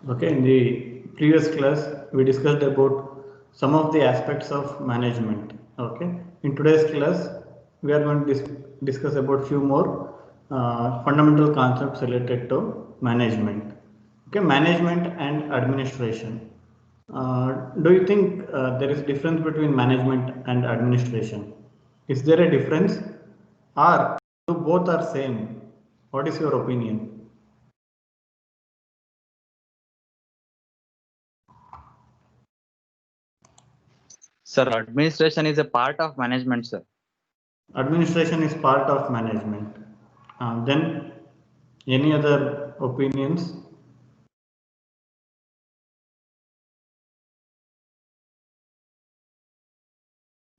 Okay, in the previous class, we discussed about some of the aspects of management. Okay, in today's class, we are going to discuss about few more fundamental concepts related to management. Okay, management and administration. Do you think there is difference between management and administration? Is there a difference, or do both are same? What is your opinion? Sir, administration is a part of management, sir. Administration is part of management. Then any other opinions?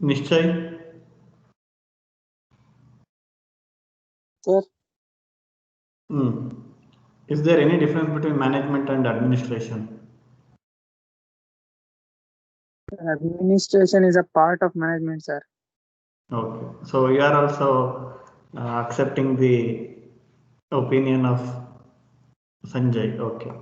Nishchay? Sir, Is there any difference between management and administration? administration is a part of management, sir. Okay, so you are also accepting the opinion of Sanjay. Okay,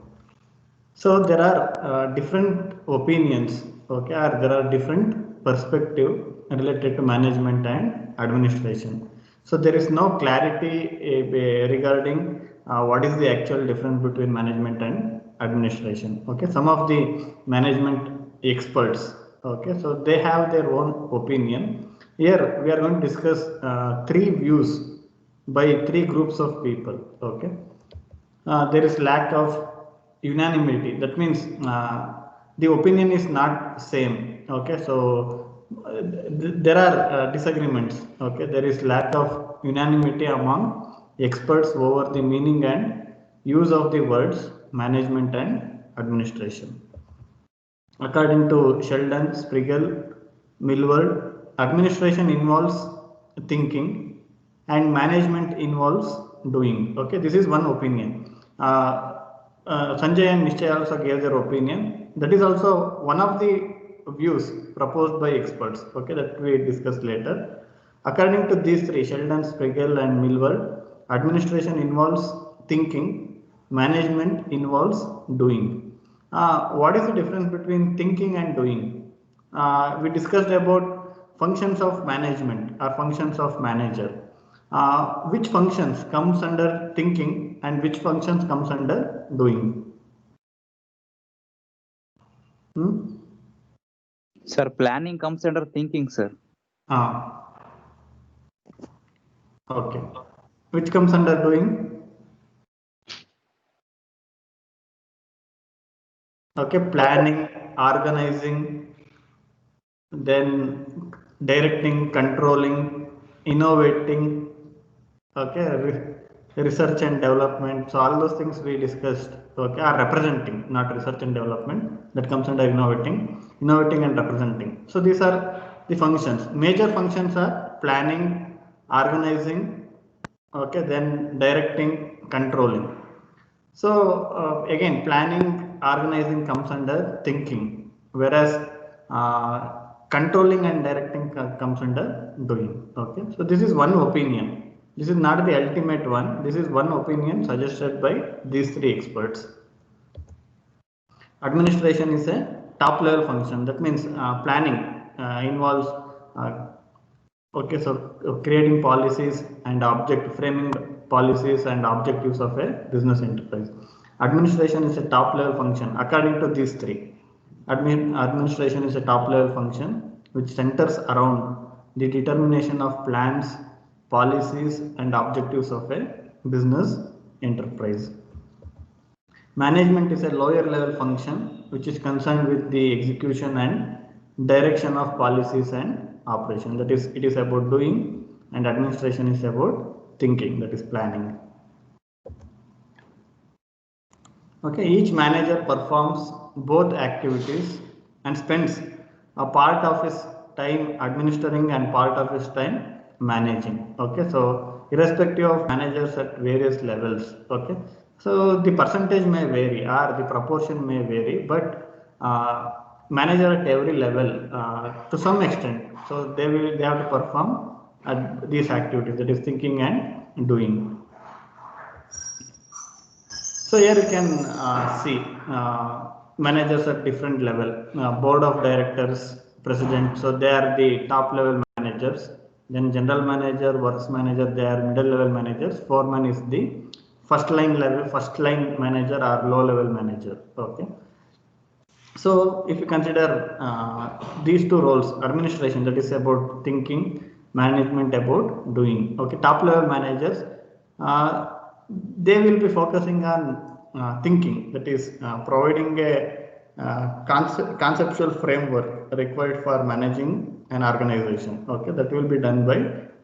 so there are different opinions. Okay, or there are different perspective related to management and administration. So there is no clarity regarding what is the actual difference between management and administration. Okay, some of the management experts. Okay, so they have their own opinion. Here we are going to discuss three views by three groups of people. Okay, there is lack of unanimity. That means the opinion is not same. Okay, so there are disagreements. Okay, there is lack of unanimity among experts over the meaning and use of the words management and administration. According to Sheldon, Sprigel, Millward, administration involves thinking and management involves doing. Okay, this is one opinion. Sanjay and Nishchay also gave their opinion. That is also one of the views proposed by experts. Okay, that we discuss later. According to these three, Sheldon, Sprigel, and Millward, administration involves thinking, management involves doing. What is the difference between thinking and doing? We discussed about functions of management or functions of manager. Which functions comes under thinking and which functions comes under doing? Sir, planning comes under thinking, sir. Okay. Which comes under doing? Okay, planning, organizing, then directing, controlling, innovating, okay, research and development. So all those things we discussed, okay, are representing, not research and development. That comes under innovating and representing. So these are the functions. Major functions are planning, organizing, okay, then directing, controlling. So again, planning, organizing comes under thinking, whereas controlling and directing comes under doing. Okay, so this is one opinion. This is not the ultimate one. This is one opinion suggested by these three experts. Administration is a top level function. That means planning involves okay, so creating policies and framing policies and objectives of a business enterprise. Administration is a top level function according to these three. Administration is a top level function which centers around the determination of plans, policies and objectives of a business enterprise. Management is a lower level function which is concerned with the execution and direction of policies and operation. That is, it is about doing, and administration is about thinking, that is planning. Okay, each manager performs both activities and spends a part of his time administering and part of his time managing. Okay, so irrespective of managers at various levels. Okay, so the percentage may vary or the proportion may vary, but manager at every level to some extent. So they have to perform these activities, that is thinking and doing. So here you can see managers at different level, board of directors, president. So they are the top level managers. Then general manager, works manager, they are middle level managers. Foreman is the first line manager or low level manager. Okay. So if you consider these two roles, administration, that is about thinking, management about doing. Okay, top level managers, they will be focusing on thinking, that is providing a conceptual framework required for managing an organization. Okay, that will be done by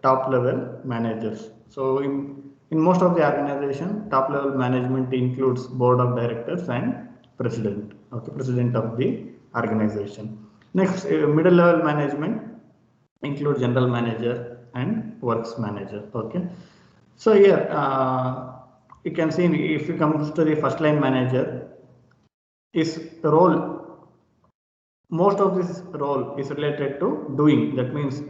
top level managers. So in most of the organization, top level management includes board of directors and president. Okay, president of the organization. Next, middle level management include general manager and works manager. Okay, so here you can see, if it comes to the first line manager, his role, most of this role is related to doing. That means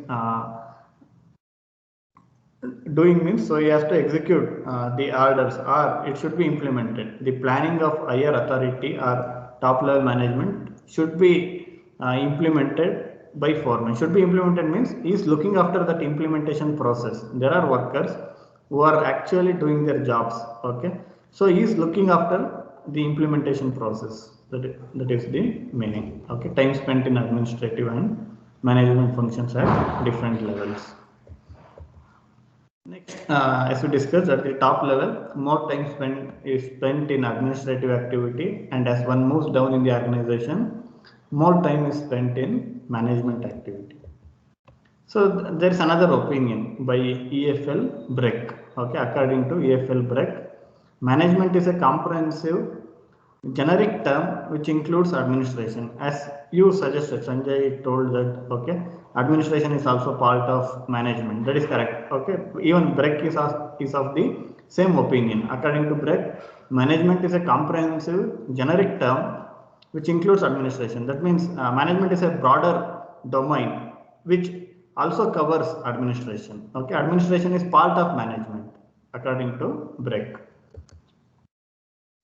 doing means, so he has to execute the orders, or it should be implemented. The planning of higher authority or top level management should be implemented by foreman. Should be implemented means he is looking after that implementation process. There are workers who are actually doing their jobs. Okay, so he is looking after the implementation process. That is the meaning. Okay, time spent in administrative and management functions at different levels. Next, as we discussed, at the top level, more time is spent in administrative activity, and as one moves down in the organization, more time is spent in management activity. So there is another opinion by EFL Breck. Okay, according to EFL Breck, management is a comprehensive generic term which includes administration. As you suggested, Sanjay told that, okay, administration is also part of management. That is correct. Okay, even Breck is of the same opinion. According to Breck, management is a comprehensive generic term which includes administration. That means management is a broader domain which also covers administration. Okay, administration is part of management according to Breck.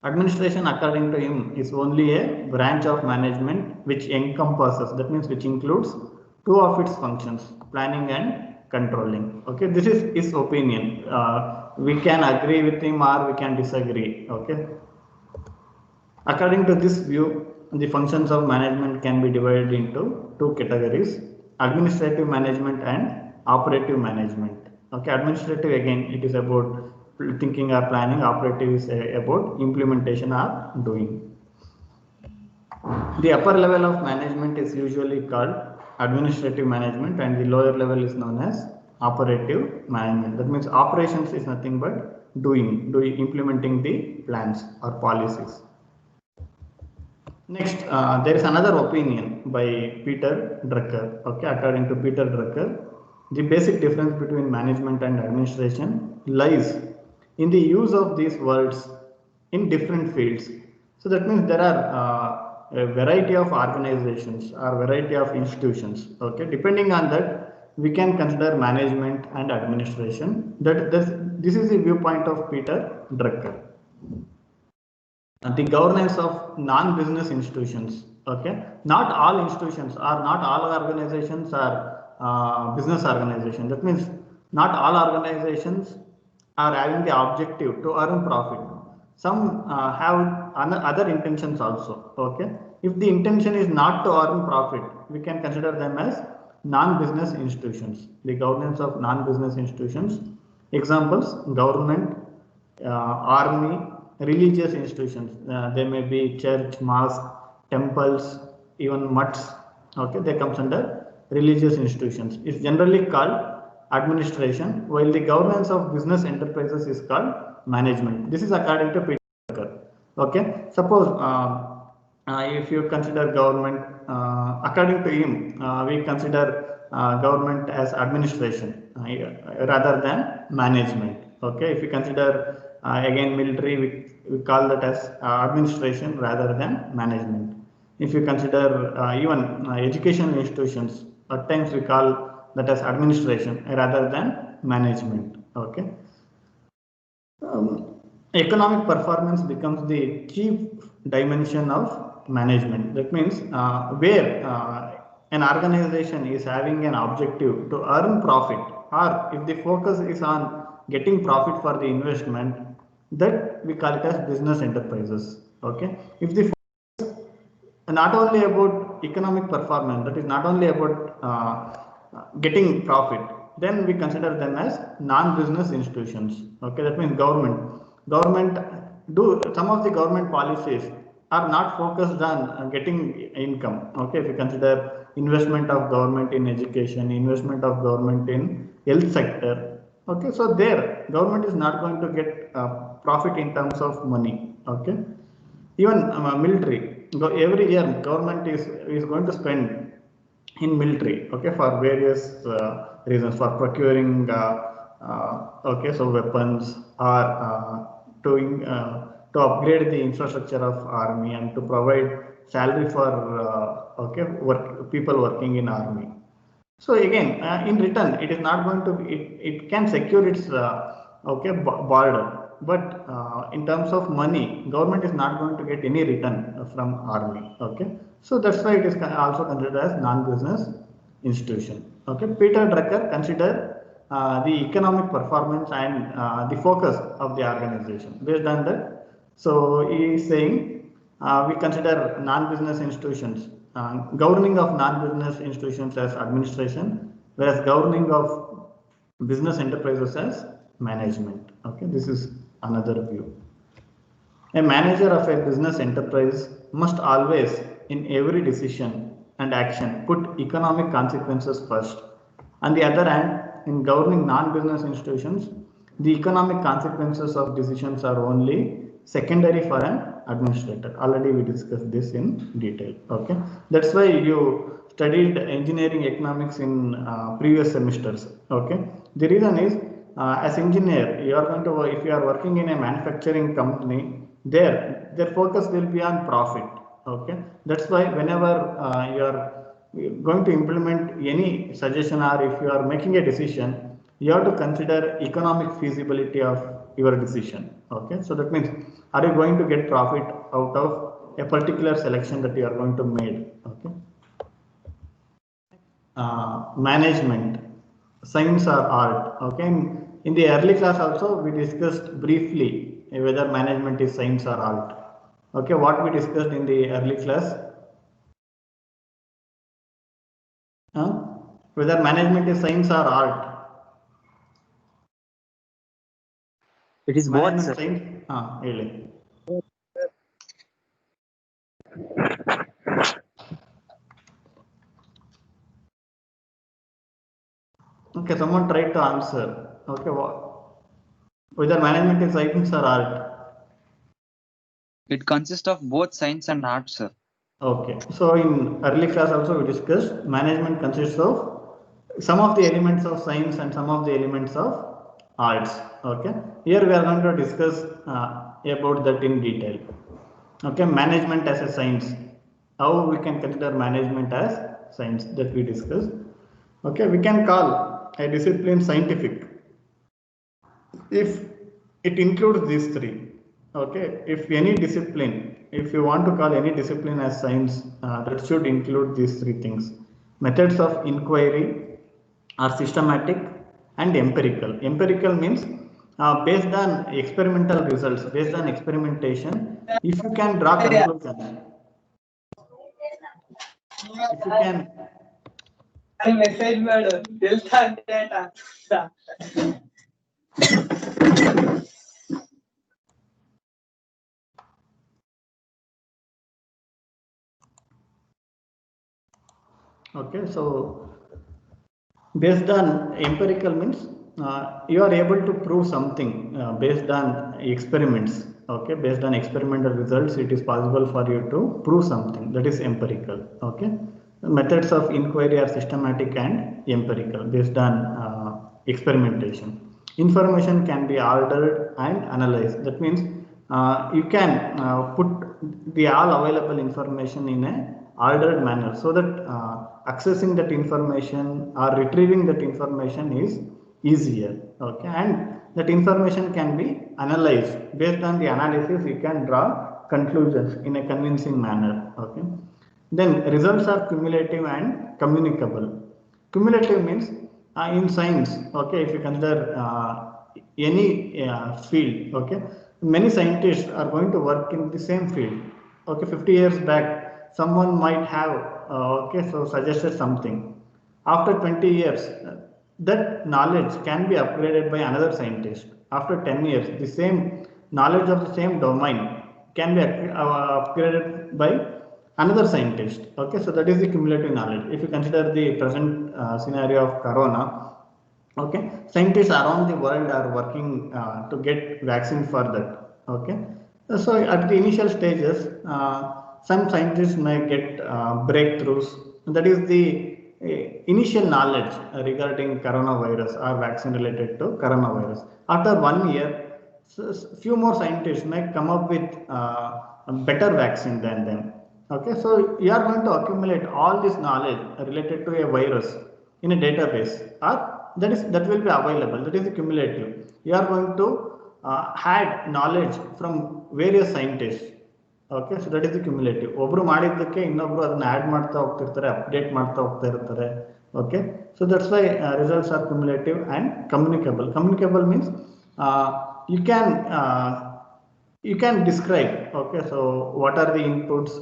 Administration, according to him, is only a branch of management which encompasses, that means which includes two of its functions, planning and controlling. Okay, this is his opinion. We can agree with him or we can disagree. Okay, according to this view, the functions of management can be divided into two categories: administrative management and operative management. Okay, administrative, again, it is about thinking or planning. Operative is about implementation or doing. The upper level of management is usually called administrative management, and the lower level is known as operative management. That means operations is nothing but doing, implementing the plans or policies. Next, there is another opinion by Peter Drucker. Okay, according to Peter Drucker, the basic difference between management and administration lies in the use of these words in different fields. So that means there are a variety of organizations or variety of institutions. Okay, depending on that, we can consider management and administration. This is the viewpoint of Peter Drucker. The governance of non-business institutions. Okay, not all institutions or not all organizations are business organizations. That means not all organizations are having the objective to earn profit. Some have other intentions also. Okay, if the intention is not to earn profit, we can consider them as non-business institutions. The governance of non-business institutions. Examples: government, army, religious institutions. They may be church, mosque, temples, even mutts. Okay, they comes under religious institutions. It's generally called administration, while the governance of business enterprises is called management. This is according to Peter Drucker. Okay, suppose if you consider government, according to him, we consider government as administration rather than management. Okay, if you consider again military, we call that as administration rather than management. If you consider even educational institutions, at times we call that as administration rather than management. Okay. economic performance becomes the chief dimension of management. That means where an organization is having an objective to earn profit, or if the focus is on getting profit for the investment, that we call it as business enterprises. Okay, if the not only about economic performance, that is not only about getting profit, then we consider them as non-business institutions. Okay, that means government do some of the government policies are not focused on getting income. Okay, if you consider investment of government in education, investment of government in health sector, okay, so there government is not going to get profit in terms of money. Okay, even military, every year government is going to spend in military, okay, for various reasons, for procuring okay, so weapons, or to upgrade the infrastructure of army, and to provide salary for okay, people working in army. So again, in return, it is not going to be, it can secure its okay, border, but in terms of money, government is not going to get any return from army. Okay, so that's why it is also considered as non-business institution. Okay, Peter Drucker considered the economic performance and the focus of the organization based on that. So he is saying we consider non-business institutions, governing of non-business institutions as administration, whereas governing of business enterprises as management. Okay, this is another view. A manager of a business enterprise must always, in every decision and action, put economic consequences first. On the other hand, in governing non-business institutions, the economic consequences of decisions are only secondary for an administrator. Already we discussed this in detail. Okay, that's why you studied engineering economics in previous semesters. Okay, the reason is as engineer, you are going to, if you are working in a manufacturing company, their focus will be on profit. Okay, that's why whenever you are going to implement any suggestion, or if you are making a decision, you have to consider economic feasibility of your decision. Okay, so that means, are you going to get profit out of a particular selection that you are going to make? Okay, management, science or art. Okay, in the early class also we discussed briefly whether management is science or art. Okay, what we discussed in the early class, whether management is science or art. It is both, Management sir. science, really. Okay, someone tried to answer. Okay, whether management is science or art. It consists of both science and art, sir. Okay, so in early class also we discussed management consists of some of the elements of science and some of the elements of arts. Okay, here we are going to discuss about that in detail. Okay, management as a science, how we can consider management as science, that we discussed. Okay, we can call a discipline scientific if it includes these three. Okay, if any discipline, if you want to call any discipline as science, that should include these three things: methods of inquiry are systematic and empirical. Empirical means based on experimental results, based on experimentation, if you can draw conclusions, if you can message ಮಾಡು ಹೇಳ್ತಾ data okay, so based on empirical means you are able to prove something based on experiments. Okay, based on experimental results, it is possible for you to prove something, that is empirical. Okay, methods of inquiry are systematic and empirical based on experimentation. Information can be ordered and analyzed. That means you can put the all available information in a ordered manner, so that accessing that information or retrieving that information is easier. Okay, and that information can be analyzed. Based on the analysis, you can draw conclusions in a convincing manner. Okay. Then results are cumulative and communicable. Cumulative means in science, okay, if you consider any field, okay, many scientists are going to work in the same field. Okay, 50 years back, someone might have okay, so suggested something. After 20 years, that knowledge can be upgraded by another scientist. After 10 years, the same knowledge of the same domain can be upgraded by another scientist. Okay, so that is the cumulative knowledge. If you consider the present scenario of corona, okay, scientists around the world are working to get vaccine for that. Okay, so at the initial stages, some scientists may get breakthroughs. That is the initial knowledge regarding coronavirus or vaccine related to coronavirus. After 1 year, few more scientists may come up with a better vaccine than them. Okay, so you are going to accumulate all this knowledge related to a virus in a database, or that will be available. That is the cumulative. You are going to add knowledge from various scientists. Okay, so that is the cumulative. ಒಬ್ರು ಮಾಡಿದ್ದಕ್ಕೆ ಇನ್ನೊಬ್ರು ಅದನ್ನ add ಮಾಡ್ತಾ ಹೋಗ್ತಿರ್ತಾರೆ, update ಮಾಡ್ತಾ ಹೋಗ್ತಾ ಇರ್ತಾರೆ. Okay, so that's why results are cumulative and communicable. Communicable means you can describe. Okay, so what are the inputs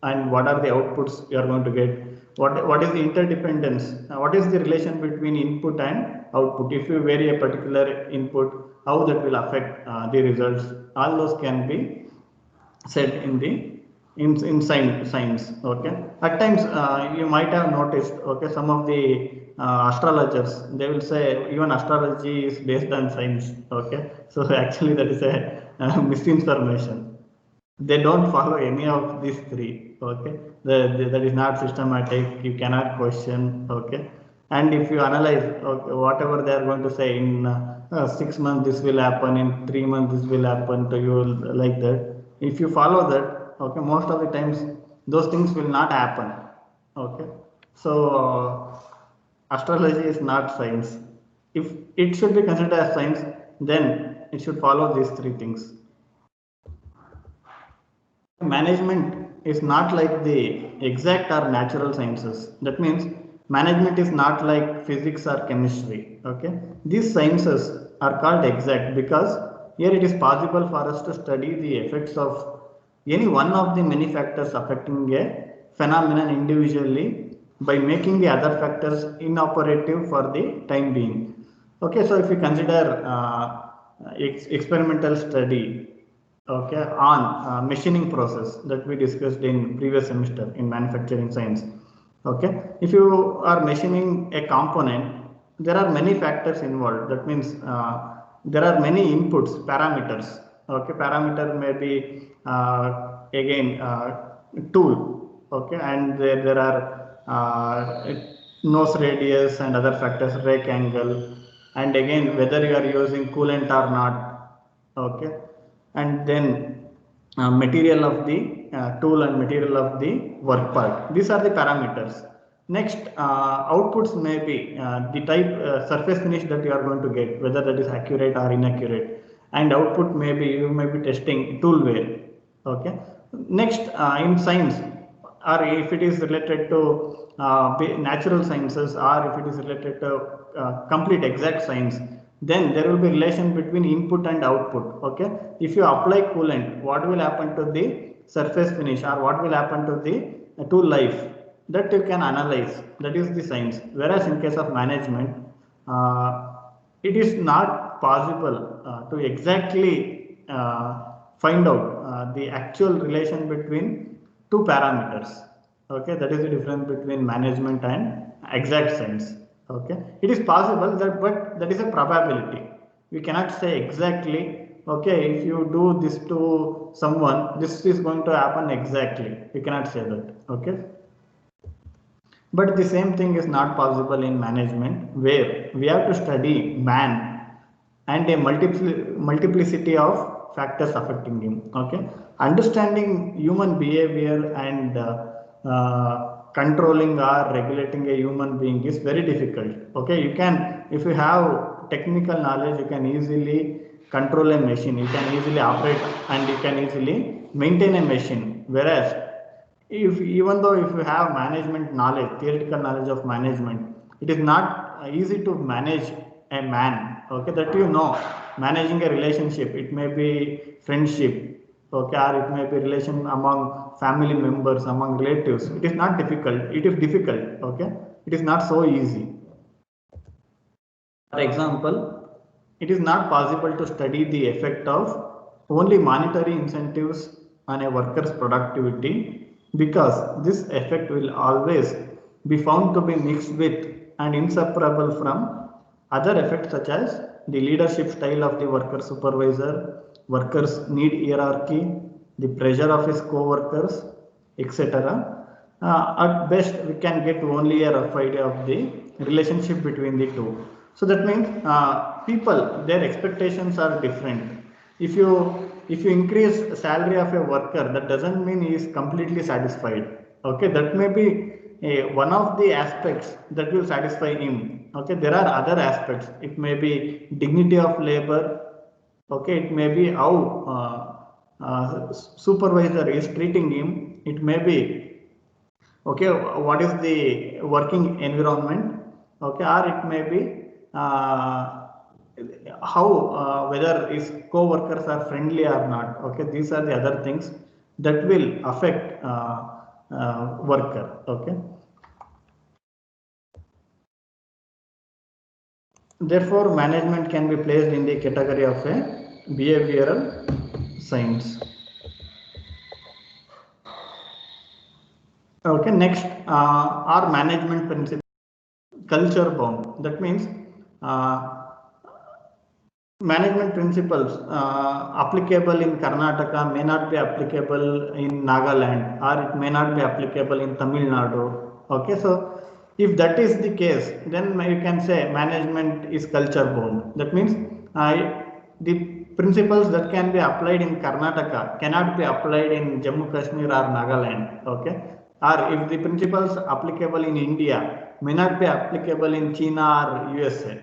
and what are the outputs you are going to get. What is the interdependence? What is the relation between input and output? If you vary a particular input, how that will affect the results? All those can be said in science. Okay, at times you might have noticed, okay, some of the astrologers, they will say even astrology is based on science. Okay, so actually that is a misinformation. They don't follow any of these three. Okay, that is not systematic. You cannot question. Okay, and if you analyze, okay, whatever they are going to say in 6 months this will happen, in 3 months this will happen to you, like that. If you follow that, okay, most of the times those things will not happen. Okay, so astrology is not science. If it should be considered as science, then it should follow these three things. Management is not like the exact or natural sciences. That means management is not like physics or chemistry. Okay, these sciences are called exact because here it is possible for us to study the effects of any one of the many factors affecting a phenomenon individually by making the other factors inoperative for the time being. Okay, so if you consider experimental study, okay, on machining process that we discussed in previous semester in manufacturing science. Okay, if you are machining a component, there are many factors involved. That means there are many inputs, parameters. Okay, parameter may be again tool. Okay, and there are nose radius and other factors, rake angle, and again whether you are using coolant or not. Okay, and then material of the tool and material of the work part. These are the parameters. Next, outputs may be the type surface finish that you are going to get, whether that is accurate or inaccurate, and output may be, you may be testing tool wear. Okay, next, in science, or if it is related to natural sciences, or if it is related to complete exact science, then there will be relation between input and output. Okay, if you apply coolant, what will happen to the surface finish, or what will happen to the tool life, that you can analyze. That is the science. Whereas in case of management, it is not possible to exactly find out the actual relation between two parameters. Okay, that is the difference between management and exact science. Okay, it is possible that, but that is a probability. We cannot say exactly, okay, if you do this to someone, this is going to happen exactly. We cannot say that. Okay, but the same thing is not possible in management, where we have to study man and a multiplicity of factors affecting him. Okay, understanding human behavior and controlling or regulating a human being is very difficult. Okay, you can, if you have technical knowledge, you can easily control a machine, you can easily operate, and you can easily maintain a machine. Whereas even though if you have management knowledge, theoretical knowledge of management, it is not easy to manage a man. Okay, that managing a relationship, it may be friendship, okay, or it may be relation among family members, among relatives. It is not difficult, it is difficult, okay, it is not so easy. For example, it is not possible to study the effect of only monetary incentives on a worker's productivity, because this effect will always be found to be mixed with and inseparable from other effects such as the leadership style of the worker supervisor, workers' need hierarchy, the pressure of his co-workers, etc. At best, we can get only a rough idea of the relationship between the two. So that means people, their expectations are different. If you increase salary of a worker, that doesn't mean he is completely satisfied. Okay, that may be one of the aspects that will satisfy him. Okay, there are other aspects. It may be dignity of labor. Okay, it may be how supervisor is treating him. It may be, okay, what is the working environment, okay, or it may be how whether his co-workers are friendly or not. Okay, these are the other things that will affect worker. Okay, therefore management can be placed in the category of a behavioral science. Okay, next are management principles culture bound. That means management principles applicable in Karnataka may not be applicable in Nagaland, or it may not be applicable in Tamil Nadu. Okay, so if that is the case, then you can say management is culture bound. That means the principles that can be applied in Karnataka cannot be applied in Jammu Kashmir or Nagaland. Okay, or if the principles applicable in India may not be applicable in China or USA.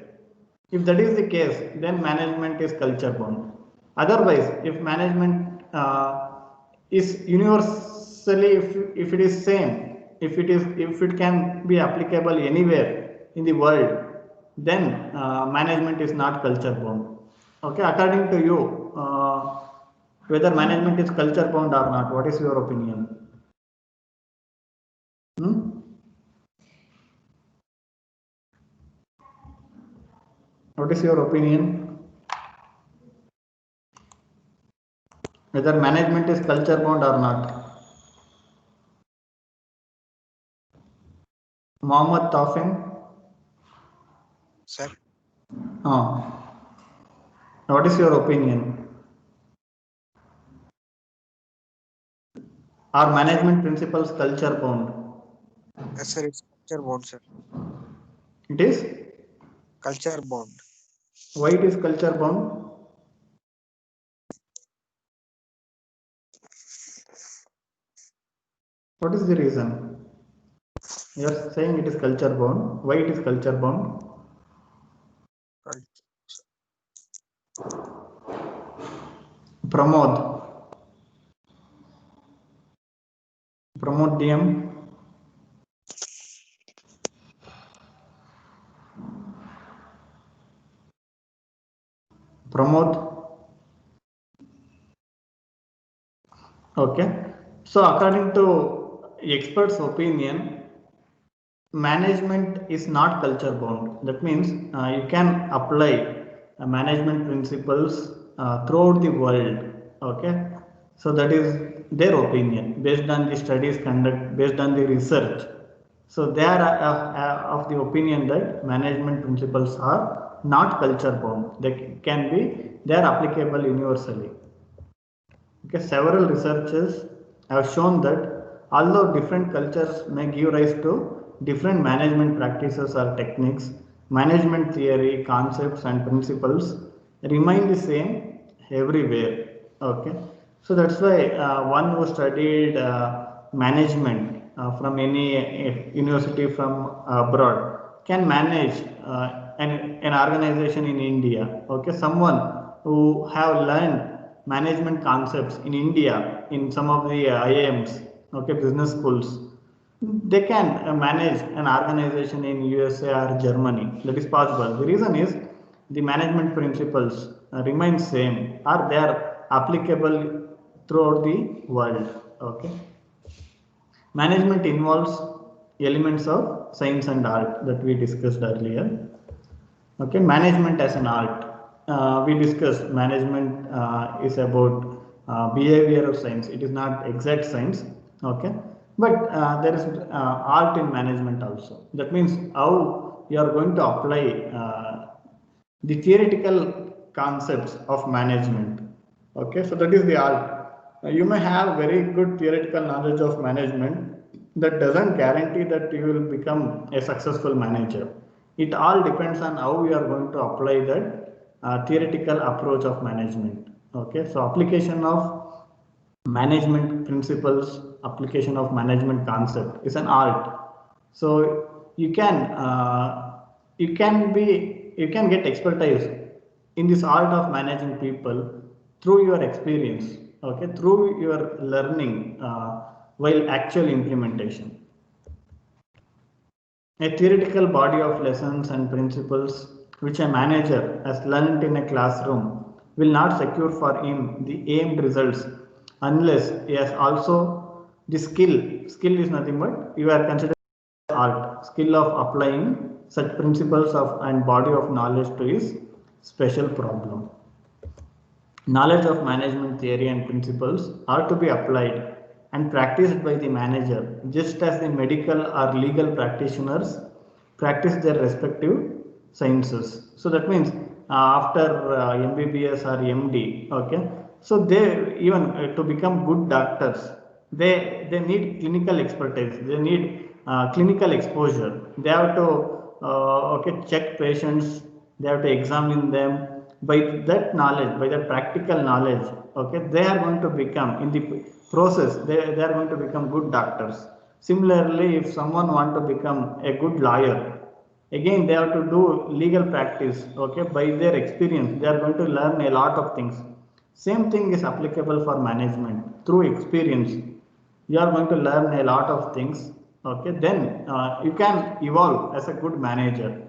If that is the case, then management is culture bound. Otherwise, if management is universally, if it is same, if it can be applicable anywhere in the world, then management is not culture bound. Okay, according to you, whether management is culture bound or not, what is your opinion? What is your opinion? Whether management is culture bound or not? Mohammed Tafin? Sir, What is your opinion? Are management principles culture bound? yes, sir, it's culture bound, sir. It is? Culture bound. Why it is culture bound? What is the reason? You are saying it is culture bound. Why it is culture bound? Pramod DM. Pramod. Okay. So according to experts' opinion, management is not culture bound. That means you can apply management principles throughout the world. Okay, so that is their opinion based on the studies conducted, based on the research. So they are of the opinion that management principles are not culture bound. They are applicable universally. Okay, several researchers have shown that although different cultures may give rise to different management practices or techniques, management theory, concepts and principles remain the same everywhere. Okay, so that's why one who studied management from any university from abroad, can manage an organization in India. Okay, someone who have learned management concepts in India in some of the IIMs, okay, business schools, they can manage an organization in USA or Germany. That is possible. The reason is the management principles remain same, or they are applicable throughout the world. Okay. Management involves elements of science and art that we discussed earlier. Okay, management as an art. We discussed management is about behavior of science. It is not exact science. Okay, but there is art in management also. That means how you are going to apply the theoretical concepts of management. Okay, so that is the art. You may have very good theoretical knowledge of management. That doesn't guarantee that you will become a successful manager. It all depends on how you are going to apply that theoretical approach of management. Okay, so application of management principles, application of management concept is an art. So you can get expertise in this art of managing people through your experience, okay, through your learning while actual implementation. A theoretical body of lessons and principles which a manager has learned in a classroom will not secure for him the aimed results unless he has also the skill. Skill is nothing but you are considered art, skill of applying such principles of and body of knowledge to his special problem. Knowledge of management theory and principles are to be applied and practiced by the manager just as the medical or legal practitioners practice their respective sciences. So that means after MBBS or MD, okay, so they even to become good doctors, they need clinical expertise, they need clinical exposure, they have to okay, check patients, they have to examine them. By that knowledge, by that practical knowledge, okay, they are going to become in the process, they are going to become good doctors. Similarly, if someone want to become a good lawyer, again they have to do legal practice, okay, by their experience they are going to learn a lot of things. Same thing is applicable for management. Through experience you are going to learn a lot of things, okay, then you can evolve as a good manager.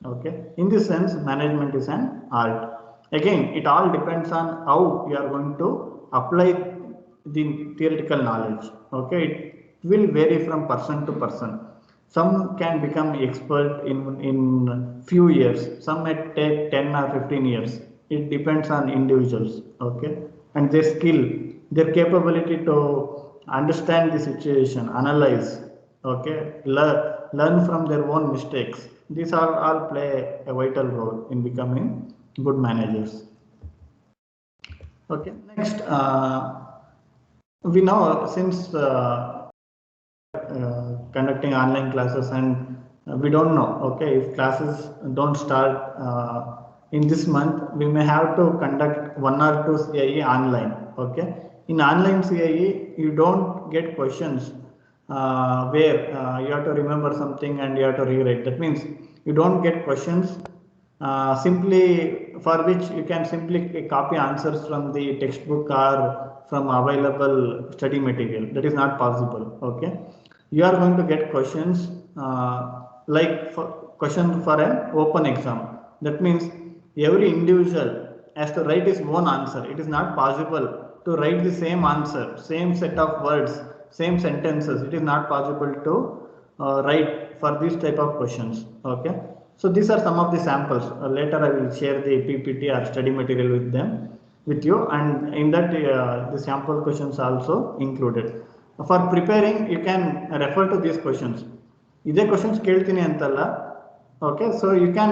Okay, in this sense management is an art. Again, it all depends on how you are going to apply the theoretical knowledge. Okay, it will vary from person to person. Some can become expert in few years, some may take 10 or 15 years. It depends on individuals. Okay, and their skill, their capability to understand the situation, analyze, okay, learn from their own mistakes. These all play a vital role in becoming good managers. Okay, next, we know since conducting online classes and we don't know, okay, if classes don't start in this month, we may have to conduct 1 or 2 CIE online. Okay, in online CIE you don't get questions where you have to remember something and you have to rewrite. That means you don't get questions simply for which you can simply copy answers from the textbook or from available study material. That is not possible. Okay, you are going to get questions like question for an open exam. That means every individual has to write his own answer. It is not possible to write the same answer, same set of words, same sentences. It is not possible to write for these type of questions. Okay, so these are some of the samples. Later I will share the PPT or study material with you, and in that the sample questions also included. For preparing, you can refer to these questions. These questions ಕೇಳ್ತೀನಿ ಅಂತಲ್ಲ. Okay, so you can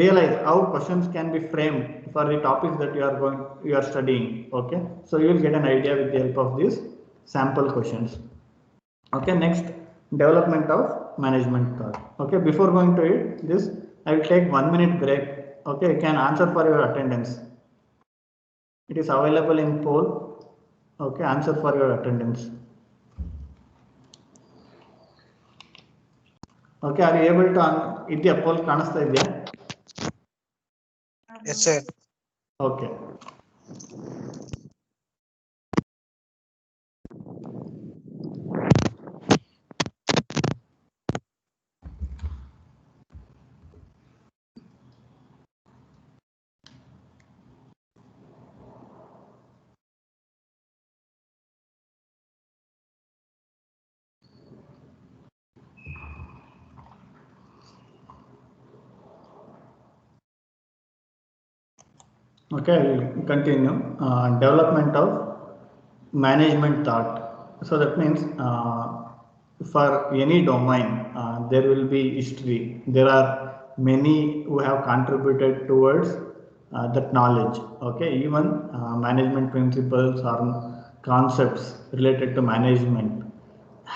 realize how questions can be framed for the topics that you are studying. Okay, so you will get an idea with the help of these sample questions. Okay, next, development of management thought. Okay, before going to it, this I will take 1 minute break. Okay, you can answer for your attendance. It is available in poll. Okay, answer for your attendance. Okay, are you able to idya poll ಕಾಣಿಸ್ತಾ ಇದೆಯಾ? Yes, sir. Okay. Okay, I will continue. Development of management thought. So that means for any domain, there will be history. There are many who have contributed towards that knowledge. Okay, even management principles or concepts related to management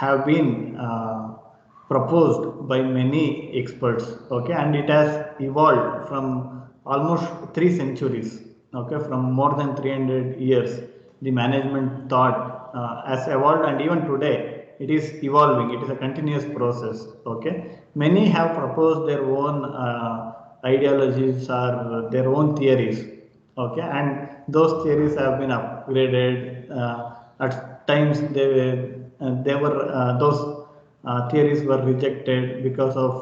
have been proposed by many experts. Okay, and it has evolved from almost 3 centuries. Okay, from more than 300 years, the management thought has evolved, and even today it is evolving. It is a continuous process. Okay, many have proposed their own ideologies or their own theories. Okay, and those theories have been upgraded. At times they were those theories were rejected because of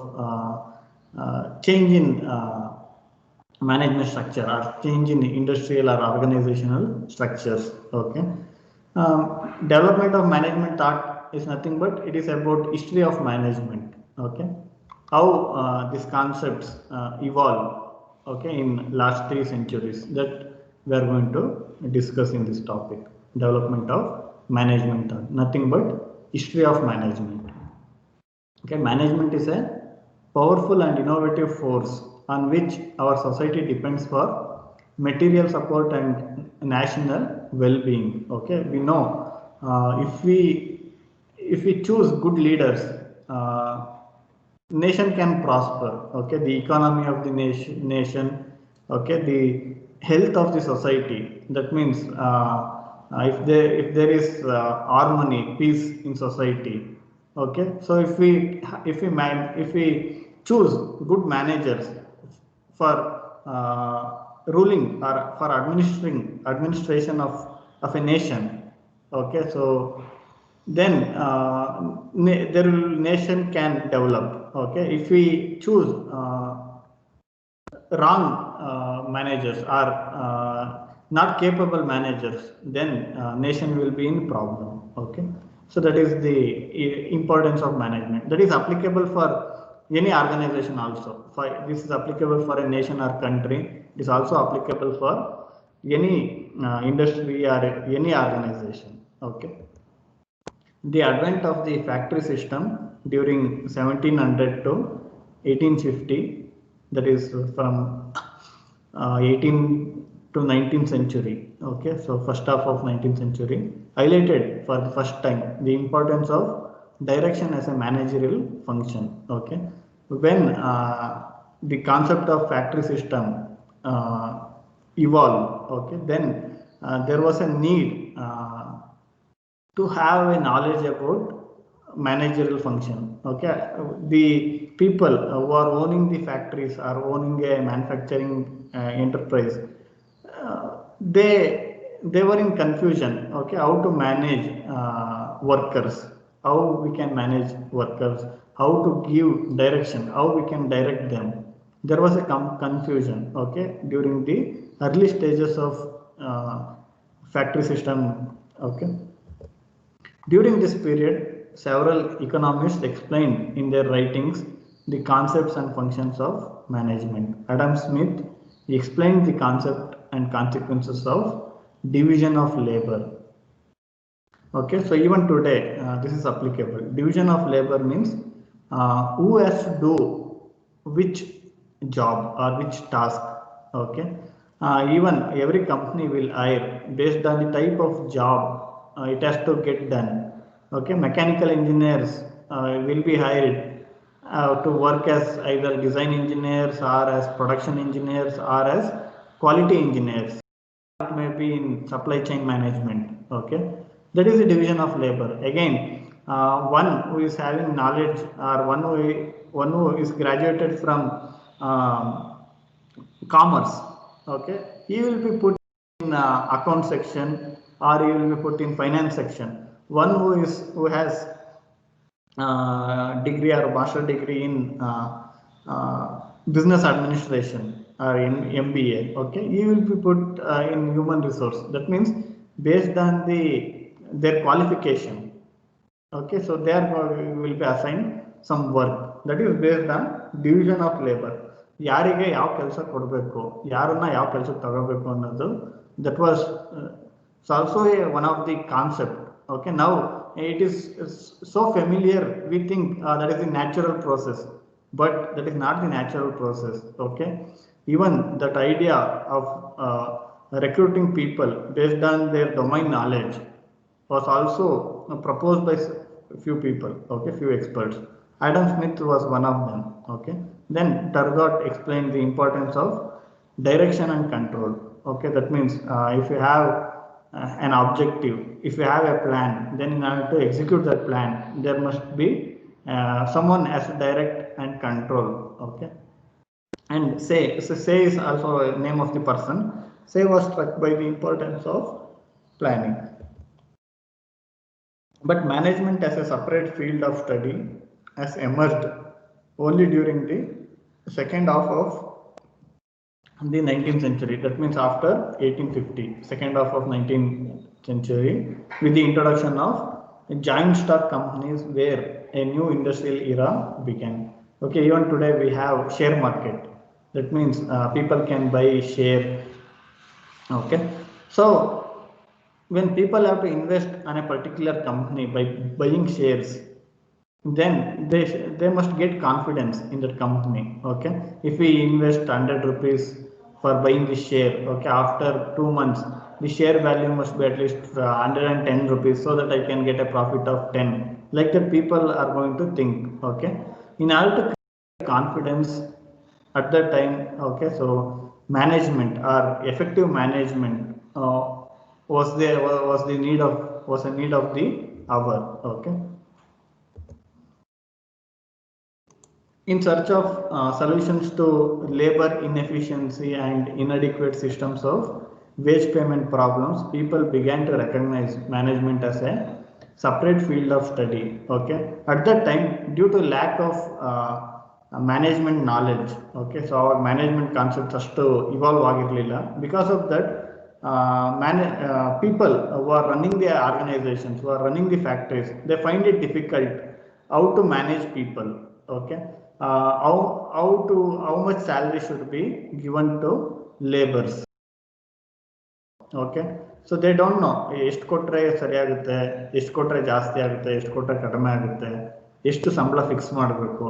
change in management structure or change in industrial or organizational structures. Okay, development of management thought is nothing but it is about history of management. Okay, how these concepts evolve. Okay, in last 3 centuries, that we are going to discuss in this topic. Development of management thought, nothing but history of management. Okay, management is a powerful and innovative force on which our society depends for material support and national well-being. Okay, we know if we choose good leaders, nation can prosper. Okay, the economy of the nation. Okay, the health of the society. That means if there is harmony, peace in society. Okay, so if we choose good managers for ruling or for administration of a nation. Okay, so then nation can develop. Okay, if we choose wrong managers or not capable managers, then nation will be in problem. Okay, so that is the importance of management. That is applicable for any organization also. This is applicable for a nation or country. It is also applicable for any industry or any organization. Okay. The advent of the factory system during 1700 to 1850, that is from 18 to 19th century. Okay, so first half of 19th century highlighted for the first time the importance of direction as a managerial function. Okay, when the concept of factory system evolved, okay, then there was a need to have a knowledge about managerial function. Okay, the people who are owning the factories or owning a manufacturing enterprise, they were in confusion. Okay, how to manage workers, how we can manage workers, how to give direction, how we can direct them. There was a confusion. Okay, during the early stages of factory system. Okay, during this period, several economists explained in their writings the concepts and functions of management. Adam Smith explained the concept and consequences of division of labor. Okay, so even today, this is applicable. Division of labor means who has to do which job or which task. Okay, even every company will hire based on the type of job it has to get done. Okay, mechanical engineers will be hired to work as either design engineers or as production engineers or as quality engineers. It may be in supply chain management. Okay, that is the division of labor. Again, one who is having knowledge or one who is graduated from commerce, okay, he will be put in account section or he will be put in finance section. One who has degree or master degree in business administration or in MBA, okay, he will be put in human resource. That means based on their qualification, okay, so there will be assigned some work that is based on division of labor. ಯಾರಿಗೆ ಯಾವ ಕೆಲಸ ಕೊಡಬೇಕು, ಯಾರನ್ನ ಯಾವ ಕೆಲಸಕ್ಕೆ ತಗೋಬೇಕು ಅನ್ನೋದು, that was also one of the concept. Okay, now it is so familiar, we think that is the natural process, but that is not the natural process. Okay, even that idea of recruiting people based on their domain knowledge was also proposed by few people, okay, few experts. Adam Smith was one of them. Okay, then Turgot explained the importance of direction and control. Okay, that means if you have an objective, if you have a plan, then in order to execute that plan, there must be someone as direct and control. Okay, and say is also a name of the person. Say was struck by the importance of planning. But management as a separate field of study has emerged only during the second half of the 19th century. That means after 1850, second half of 19th century, with the introduction of joint stock companies, where a new industrial era began. Okay, even today we have share market. That means people can buy share. Okay, so when people have to invest on a particular company by buying shares, then they must get confidence in that company. Okay, if we invest 100 rupees for buying the share, okay, after 2 months the share value must be at least 110 rupees, so that I can get a profit of 10. Like that people are going to think. Okay, in order to create confidence at that time, okay, so management or effective management was a need of the hour. Okay, in search of solutions to labor inefficiency and inadequate systems of wage payment problems, people began to recognize management as a separate field of study. Okay, at that time, due to lack of management knowledge, okay, so our management concepts ಅಷ್ಟು evolve ಆಗಿರಲಿಲ್ಲ. Because of that, people who are running the organizations, who are running the factories, they find it difficult how to manage people. Okay, how much salary should be given to laborers. Okay, so they don't know ಎಷ್ಟು ಕೊಟ್ರೆ ಸರಿ ಆಗುತ್ತೆ, ಎಷ್ಟು ಕೊಟ್ರೆ ಜಾಸ್ತಿ ಆಗುತ್ತೆ, ಎಷ್ಟು ಕೊಟ್ರೆ ಕಡಿಮೆ ಆಗುತ್ತೆ, ಎಷ್ಟು ಸಂಬಳ ಫಿಕ್ಸ್ ಮಾಡಬೇಕು,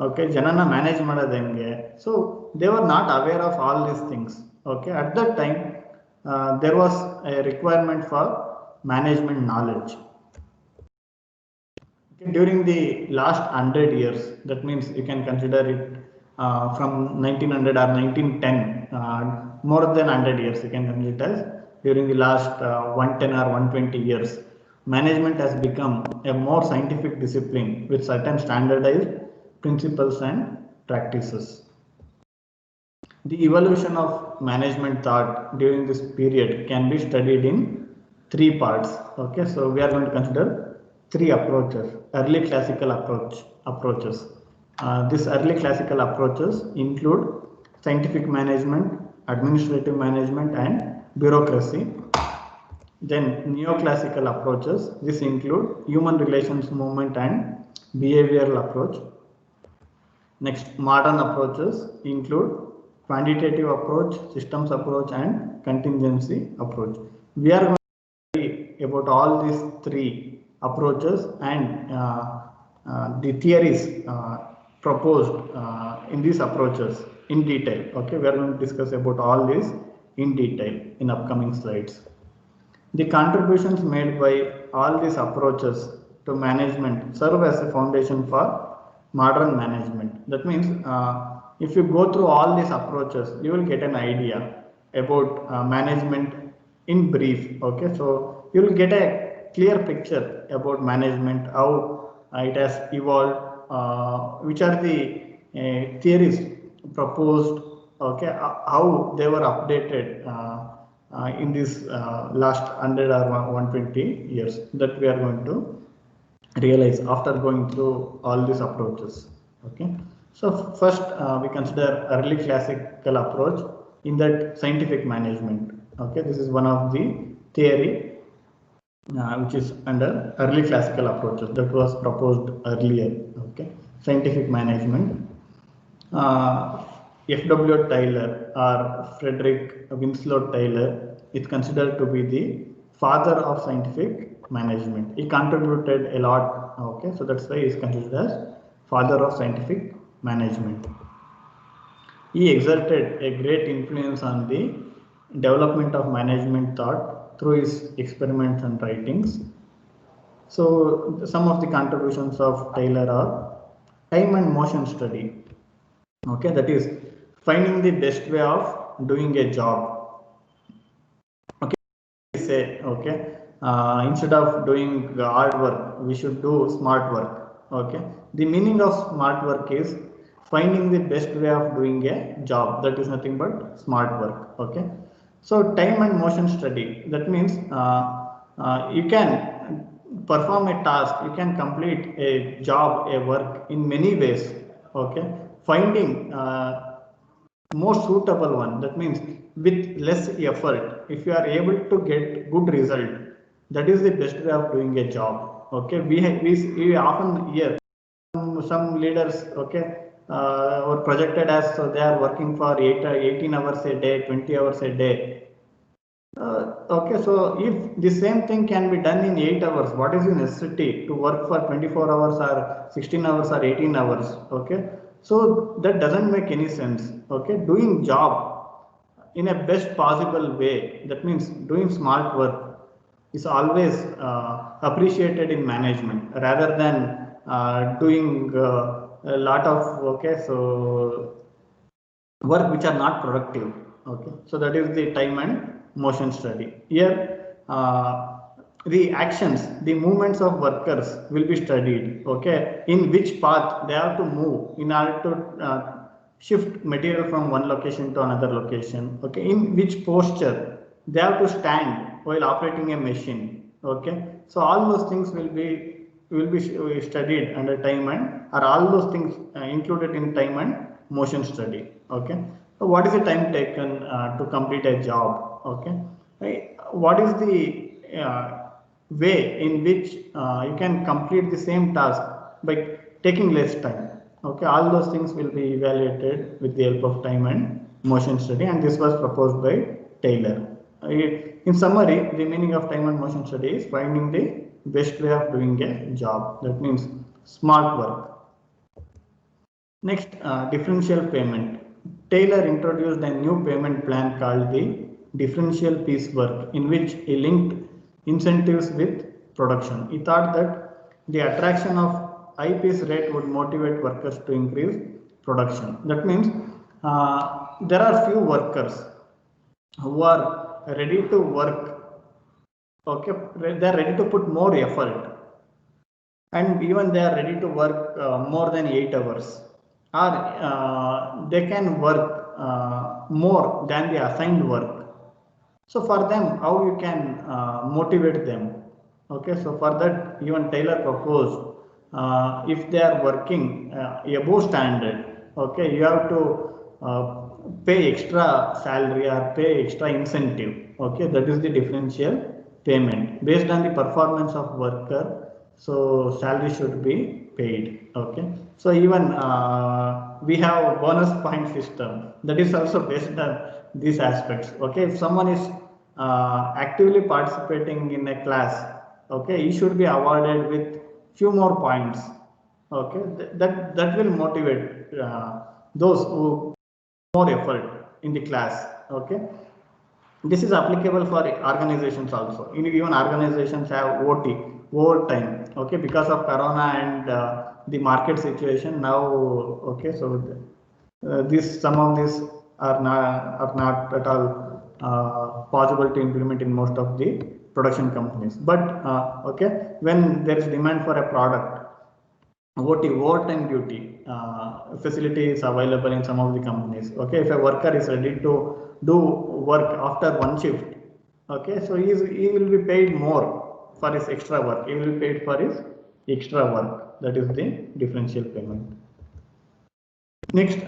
okay, ಜನನ ಮ್ಯಾನೇಜ್ ಮಾಡೋದು ಹೆಂಗೆ. So they were not aware of all these things. Okay, at that time there was a requirement for management knowledge. Okay, during the last 100 years, that means you can consider it from 1900 or 1910, more than 100 years you can consider it as during the last 110 or 120 years, management has become a more scientific discipline with certain standardized principles and practices. The evolution of management thought during this period can be studied in 3 parts. Okay, so we are going to consider 3 approaches. Early classical approaches. These early classical approaches include scientific management, administrative management, and bureaucracy. Then neoclassical approaches. This include human relations movement and behavioral approach. Next, modern approaches include quantitative approach, systems approach, and contingency approach. We are going to study about all these 3 approaches and the theories proposed in these approaches in detail. Okay, we are going to discuss about all these in detail in upcoming slides. The contributions made by all these approaches to management serve as a foundation for modern management. That means if you go through all these approaches, you will get an idea about management in brief. Okay, so you will get a clear picture about management, how it has evolved, which are the theories proposed, okay, how they were updated in this last 100 or 120 years, that we are going to realize after going through all these approaches. Okay, so first we consider early classical approach in that scientific management. Okay, this is one of the theory which is under early classical approaches that was proposed earlier. Okay, scientific management. F.W. Taylor or Frederick Winslow Taylor is considered to be the father of scientific management. He contributed a lot. Okay, so that's why he is considered as father of scientific management. He exerted a great influence on the development of management thought through his experiments and writings. So some of the contributions of Taylor are time and motion study. Okay, that is finding the best way of doing a job. Okay, say, okay, instead of doing hard work, we should do smart work. Okay, the meaning of smart work is finding the best way of doing a job. That is nothing but smart work. Okay, so time and motion study, that means you can perform a task, you can complete a job, a work in many ways. Okay, finding more suitable one, that means with less effort, if you are able to get good result, that is the best way of doing a job. Okay, we often hear some leaders, okay, were projected as so they are working for 18 hours a day, 20 hours a day. Okay, so if the same thing can be done in 8 hours, what is the necessity to work for 24 hours or 16 hours or 18 hours? Okay, so that doesn't make any sense. Okay, doing job in a best possible way, that means doing smart work, is always appreciated in management rather than doing a lot of, okay, so work which are not productive. Okay, so that is the time and motion study. Here the actions, the movements of workers will be studied. Okay, in which path they have to move in order to shift material from one location to another location. Okay, in which posture they have to stand while operating a machine. Okay, so all those things will be studied under time and are all those things included in time and motion study. Okay, so what is the time taken to complete a job? Okay, right. What is the way in which you can complete the same task by taking less time? Okay, all those things will be evaluated with the help of time and motion study, and this was proposed by Taylor. In summary, the meaning of time and motion study is finding the best way of doing a job. That means smart work. Next, differential payment. Taylor introduced a new payment plan called the differential piecework, in which he linked incentives with production. He thought that the attraction of high piece rate would motivate workers to increase production. That means there are few workers who are ready to work. Okay, they are ready to put more effort, and even they are ready to work more than 8 hours, or they can work more than the assigned work. So for them, how you can motivate them? Okay, so for that, even Taylor proposed if they are working above standard, okay, you have to pay extra salary or pay extra incentive. Okay, that is the differential payment based on the performance of worker. So salary should be paid. Okay, so even we have bonus point system that is also based on these aspects. Okay, if someone is actively participating in a class, okay, he should be awarded with few more points. Okay, that will motivate those who more effort in the class. Okay, this is applicable for organizations also. Even organizations have OT, overtime. Okay, because of corona and the market situation now. Okay, so some of these are not at all possible to implement in most of the production companies. But okay, when there is demand for a product, overtime duty facility is available in some of the companies. Okay, if a worker is ready to do work after one shift, okay, so he will be paid more for his extra work. He will be paid for his extra work. That is the differential payment. Next,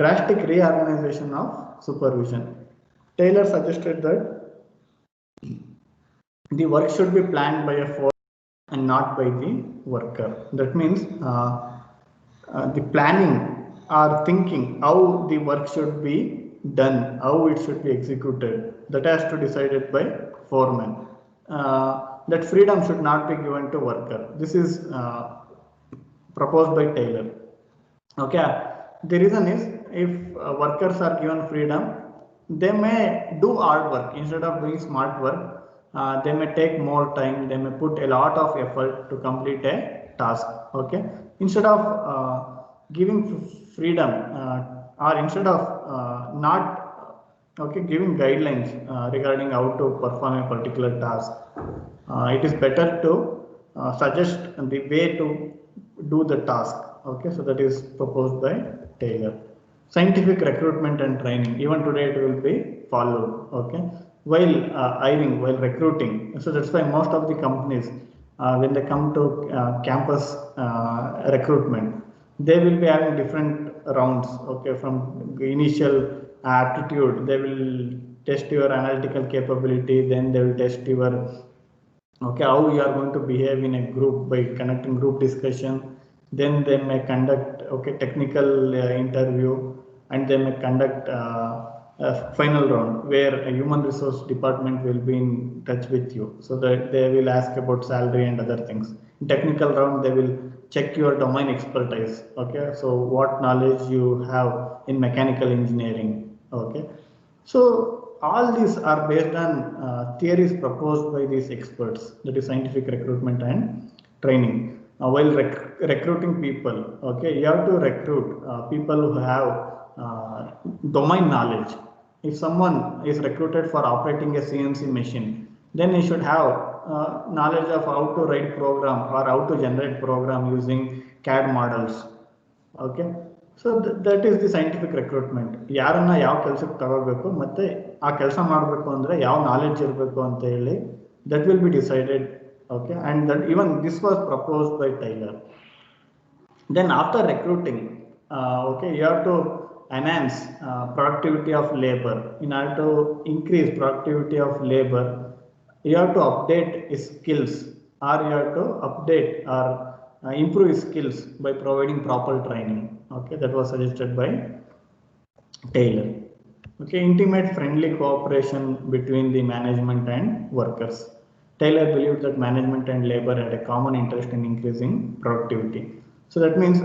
drastic reorganization of supervision. Taylor suggested that the work should be planned by a force and not by the worker. That means the planning or thinking how the work should be done, how it should be executed, that has to be decided by foreman. That freedom should not be given to worker. This is proposed by Taylor. Okay, the reason is if workers are given freedom, they may do hard work instead of doing smart work. They may take more time, they may put a lot of effort to complete a task. Okay, instead of giving freedom or instead of not giving guidelines regarding how to perform a particular task, it is better to suggest the way to do the task. Okay, so that is proposed by Taylor. Scientific recruitment and training, even today it will be followed. Okay, while hiring, while recruiting. So that's why most of the companies, when they come to campus recruitment, they will be having different rounds. Okay, from initial aptitude, they will test your analytical capability, then they will test your how you are going to behave in a group by conducting group discussion. Then they may conduct technical interview, and they may conduct a final round where a human resource department will be in touch with you, so that they will ask about salary and other things. In technical round, they will check your domain expertise. Okay, so what knowledge you have in mechanical engineering. Okay, so all these are based on theories proposed by these experts, that is scientific recruitment and training. While recruiting people, okay, you have to recruit people who have domain knowledge. If someone is recruited for operating a CNC machine, then he should have knowledge of how to write program or how to generate program using CAD models. Okay, so that is the scientific recruitment. ಯಾರನ್ನ ಯಾವ ಕೆಲಸಕ್ಕೆ ತಗೋಬೇಕು ಮತ್ತೆ ಆ ಕೆಲಸ ಮಾಡಬೇಕು ಅಂದ್ರೆ ಯಾವ ನಾಲೆಡ್ಜ್ ಇರಬೇಕು ಅಂತ ಹೇಳಿ, that will be decided. Okay, and that even this was proposed by Taylor. Then after recruiting, okay, you have to enhance productivity of labor. In order to increase productivity of labor, you have to update his skills, or you have to update or improve his skills by providing proper training. Okay, that was suggested by Taylor. Okay, intimate friendly cooperation between the management and workers. Taylor believed that management and labor had a common interest in increasing productivity. So that means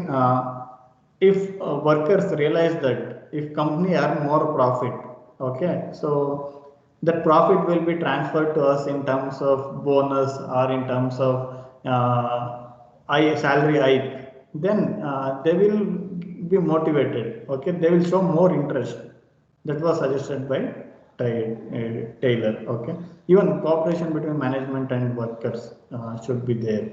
if workers realize that if company earn more profit, okay, so that profit will be transferred to us in terms of bonus or in terms of salary hike, then they will be motivated. Okay, they will show more interest. That was suggested by Taylor. Okay, even cooperation between management and workers should be there.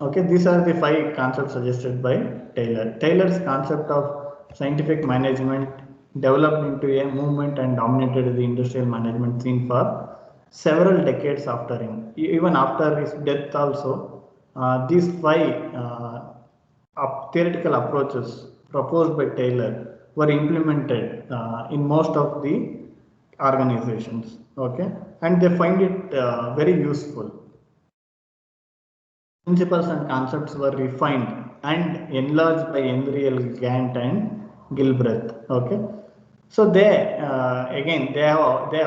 Okay, these are the 5 concepts suggested by Taylor. Taylor's concept of scientific management developed into a movement and dominated the industrial management scene for several decades after him. Even after his death also, these 5 theoretical approaches proposed by Taylor were implemented in most of the organizations. Okay, and they find it very useful. Principles and concepts were refined and enlarged by Henry L. Gantt and Gilbreth. Okay, so they again they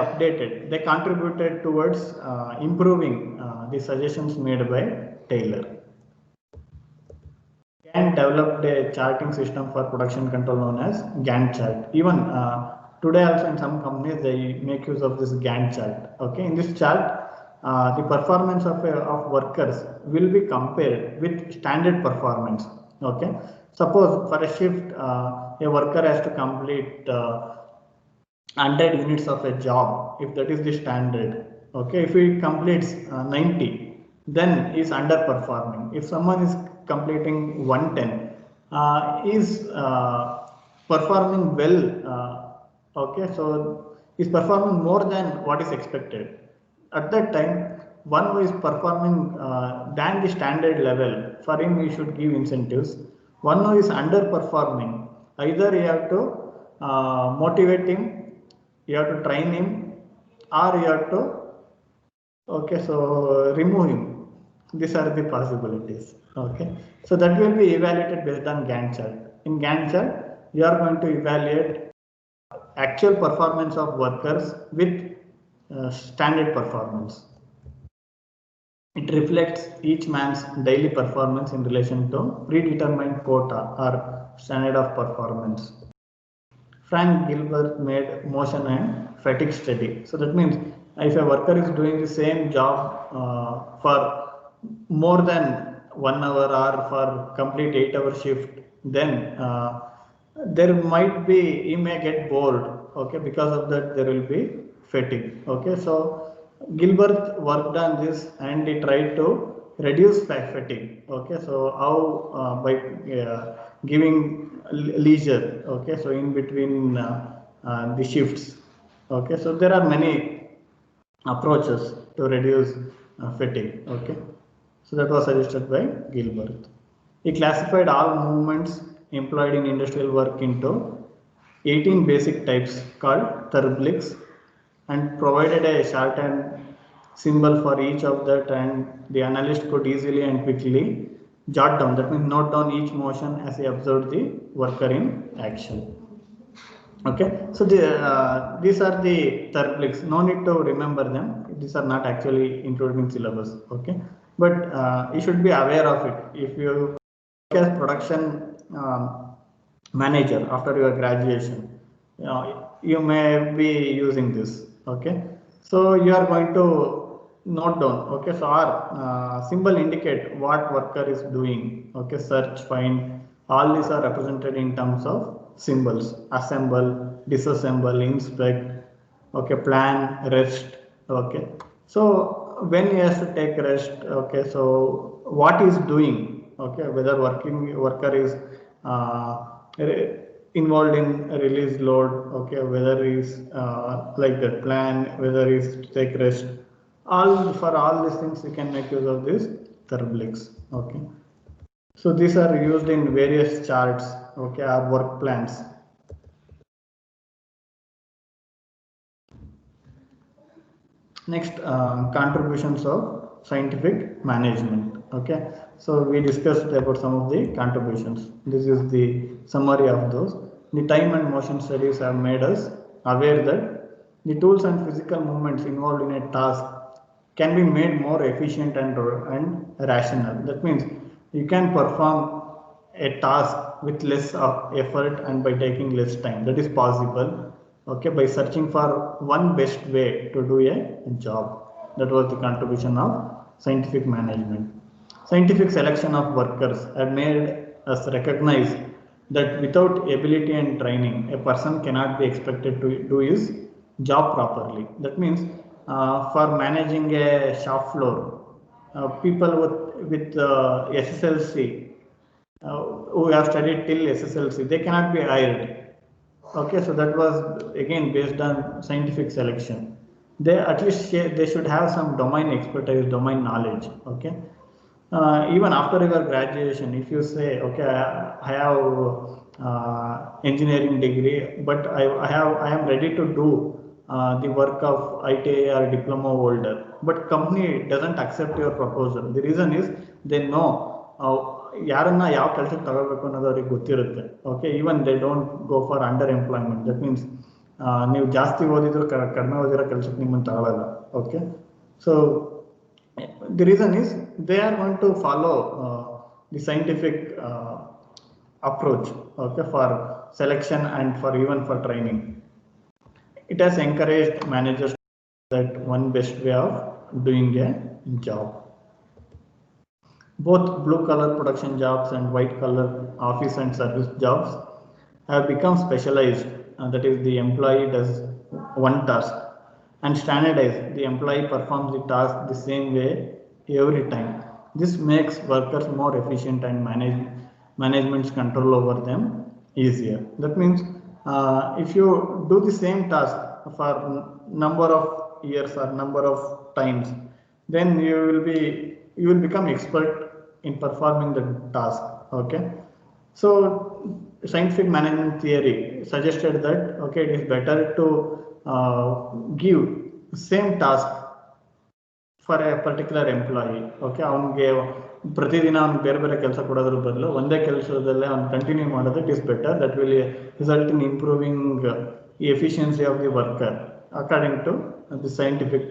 updated, they contributed towards improving the suggestions made by Taylor. Gantt developed a charting system for production control known as Gantt chart. Even today also in some companies they make use of this Gantt chart. Okay, in this chart the performance of workers will be compared with standard performance. Okay, suppose for a shift a worker has to complete 100 units of a job, if that is the standard, okay, if he completes 90, then is underperforming. If someone is completing 110, is performing well, okay, so is performing more than what is expected. At that time, one who is performing than the standard level, for him we should give incentives. One who is underperforming, either you have to motivate him, you have to train him, or you have to, okay, so remove him. These are the possibilities. Okay, so that will be evaluated based on Gantt chart. In Gantt chart, you are going to evaluate actual performance of workers with standard performance. It reflects each man's daily performance in relation to predetermined quota or standard of performance. Frank Gilbert made motion and fatigue study. So that means if a worker is doing the same job for more than 1 hour or for complete 8-hour shift, then there might be, he may get bored. Okay, because of that there will be fatigue. Okay, so Gilbert worked on this and he tried to reduce fatigue. Okay, so how by giving leisure. Okay, so in between the shifts. Okay, so there are many approaches to reduce fatigue. Okay, so that was suggested by Gilbert. He classified all movements employed in industrial work into 18 basic types called therblics and provided a shorthand symbol for each of that, and the analyst could easily and quickly jot down, that means note down each motion as he observed the worker in action. Okay, so these are the therblics. No need to remember them. These are not actually included in syllabus. Okay, but you should be aware of it. If you work as production manager after your graduation, you may be using this. Okay, so you are going to note down. Okay, so our symbol indicate what worker is doing. Okay, search, find, all these are represented in terms of symbols: assemble, disassemble, inspect, okay, plan, rest. Okay, so when he has to take rest, okay, so what is doing, okay, whether worker is involved in release load, okay, whether is like that plan, whether is to take rest, for all these things you can make use of these therblics. Okay, so these are used in various charts, okay, or work plans. Next, contributions of scientific management. Okay, so we discussed about some of the contributions. This is the summary of those. The time and motion studies have made us aware that the tools and physical movements involved in a task can be made more efficient and rational. That means you can perform a task with less effort and by taking less time. That is possible. Okay, by searching for one best way to do a job. That was the contribution of scientific management. Scientific selection of workers had made us recognize that without ability and training, a person cannot be expected to do his job properly. That means for managing a shop floor, people with SSLC, who have studied till SSLC, they cannot be hired. Okay, so that was again based on scientific selection. They at least they should have some domain expertise, domain knowledge. Okay, even after your graduation, if you say, okay, I have engineering degree, but I am ready to do the work of ITA or diploma holder, but company doesn't accept your proposal. The reason is they know ಯಾರನ್ನ ಯಾವ ಕೆಲಸಕ್ಕೆ ತಗೋಬೇಕು ಅನ್ನೋದು ಅವ್ರಿಗೆ ಗೊತ್ತಿರುತ್ತೆ. Okay, even they don't go for under employment. That means ನೀವು ಜಾಸ್ತಿ ಓದಿದ್ರು ಕಡಿಮೆ ಓದಿರೋ ಕೆಲಸಕ್ಕೆ ನಿಮ್ಮನ್ನು ತಗೊಳ್ಳಲ್ಲ. Okay, so the reason is they are going to follow the scientific approach, okay, for selection and for even for training. It has encouraged managers that one best way of doing a job. Both blue collar production jobs and white collar office and service jobs have become specialized, and that is the employee does one task, and standardize. The employee performs the task the same way every time. This makes workers more efficient and management's control over them easier. That means if you do the same task for number of years or number of times, then you will become expert in performing the task. Okay, so scientific management theory suggested that okay, it is better to give same task for a particular employee. Okay, ಅವನಿಗೆ ಪ್ರತಿದಿನ ಅವ್ನಿಗೆ ಬೇರೆ ಬೇರೆ ಕೆಲಸ ಕೊಡೋದ್ರ ಬದಲು ಒಂದೇ ಕೆಲಸದಲ್ಲೇ ಅವ್ನು ಕಂಟಿನ್ಯೂ ಮಾಡೋದು it is better. That will result in improving the efficiency of the worker according to the scientific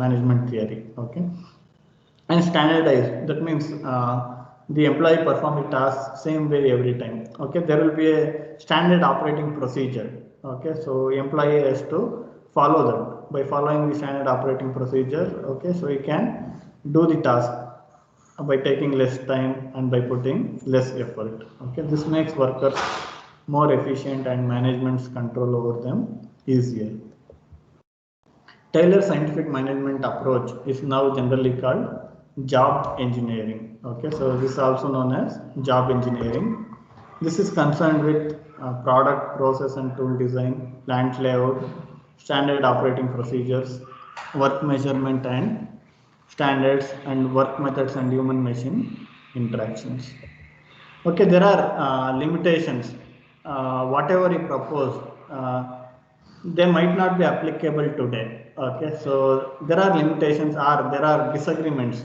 management theory. Okay, and standardize. That means the employee perform the task same way every time. Okay, there will be a standard operating procedure. Okay, so employee has to follow that. By following the standard operating procedure, okay, so he can do the task by taking less time and by putting less effort. Okay, this makes workers more efficient and management's control over them easier. Taylor's scientific management approach is now generally called job engineering. Okay, so this is also known as job engineering. This is concerned with product, process and tool design, plant layout, standard operating procedures, work measurement and standards, and work methods and human machine interactions. Okay, there are limitations. Whatever you propose, they might not be applicable today. Okay, so there are limitations or there are disagreements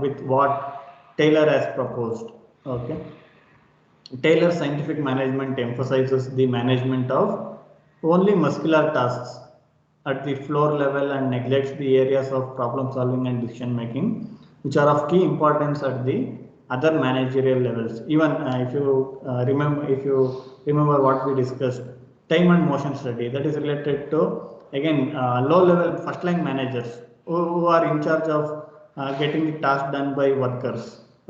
with what Taylor has proposed. Okay, Taylor's scientific management emphasizes the management of only muscular tasks at the floor level and neglects the areas of problem solving and decision making, which are of key importance at the other managerial levels. Even if you remember what we discussed, time and motion study, that is related to again low level first line managers who are in charge of getting the task done by workers.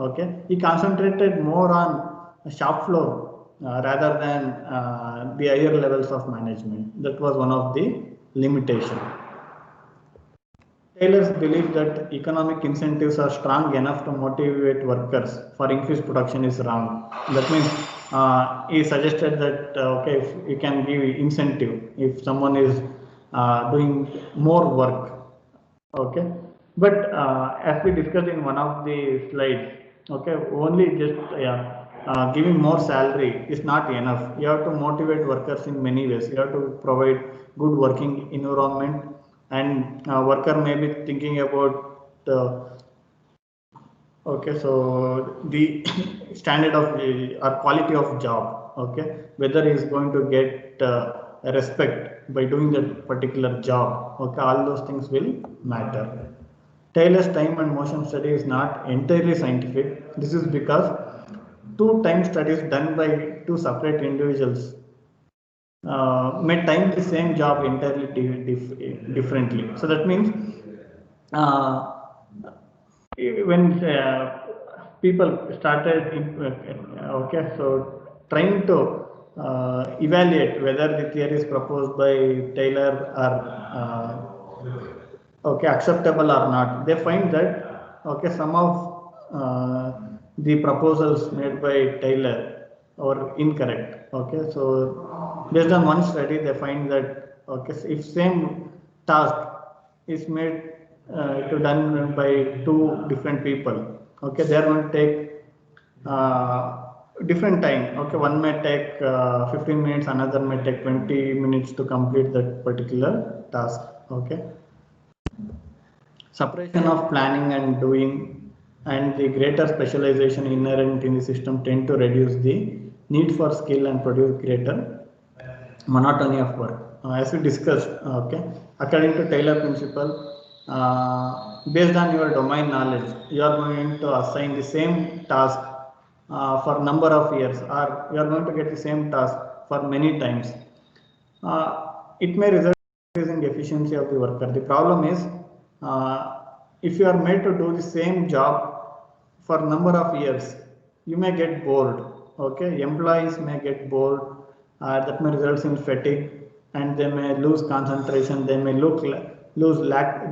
Okay, he concentrated more on shop floor rather than the higher levels of management. That was one of the limitation. Taylor's belief that economic incentives are strong enough to motivate workers for increased production is wrong. That means he suggested that okay, if you can give incentive if someone is doing more work. Okay, but as we discussed in one of the slides, okay, only just giving more salary is not enough. You have to motivate workers in many ways. You have to provide good working environment, and worker may be thinking about okay, so the standard of or quality of job. Okay, whether he is going to get respect by doing that particular job. Okay, all those things will matter. Taylor's time and motion study is not entirely scientific. This is because two time studies done by two separate individuals may time the same job entirely differently. So that means when people started okay, so trying to evaluate whether the theories proposed by Taylor are okay, acceptable or not, they find that okay, some of the proposals made by Taylor are incorrect. Okay, so based on one study, they find that okay, if same task is made to done by two different people, okay, they are going to take different time. Okay, one may take 15 minutes, another may take 20 minutes to complete that particular task. Okay, separation of planning and doing and the greater specialization inherent in the system tend to reduce the need for skill and produce greater monotony of work. As we discussed, okay, according to Taylor principle, based on your domain knowledge, you are going to assign the same task for number of years, or you are going to get the same task for many times. It may result in increasing efficiency of the worker. The problem is if you are made to do the same job for number of years, you may get bored. Okay, employees may get bored. That may result in fatigue and they may lose concentration, they may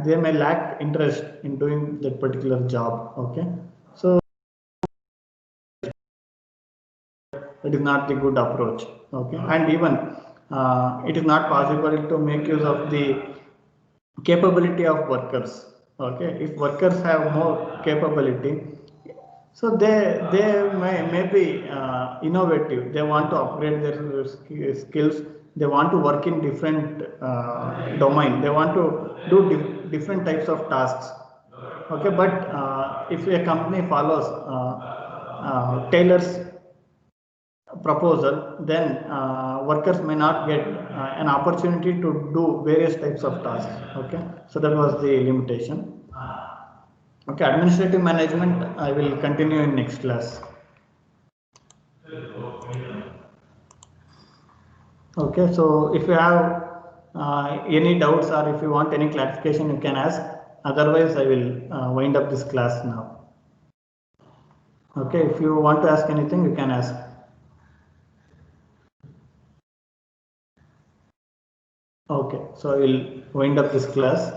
they may lack interest in doing that particular job. Okay, so it is not the good approach. Okay, and even it is not possible to make use of the capability of workers. Okay, if workers have more capability, so they may be innovative. They want to upgrade their skills. They want to work in different domain. They want to do different types of tasks. Okay, but if a company follows Taylor's proposal, then workers may not get an opportunity to do various types of tasks. Okay, so that was the limitation. Okay, administrative management I will continue in next class. Okay, so if you have any doubts or if you want any clarification, you can ask. Otherwise, I will wind up this class now. Okay, if you want to ask anything, you can ask. Okay, so I will wind up this class.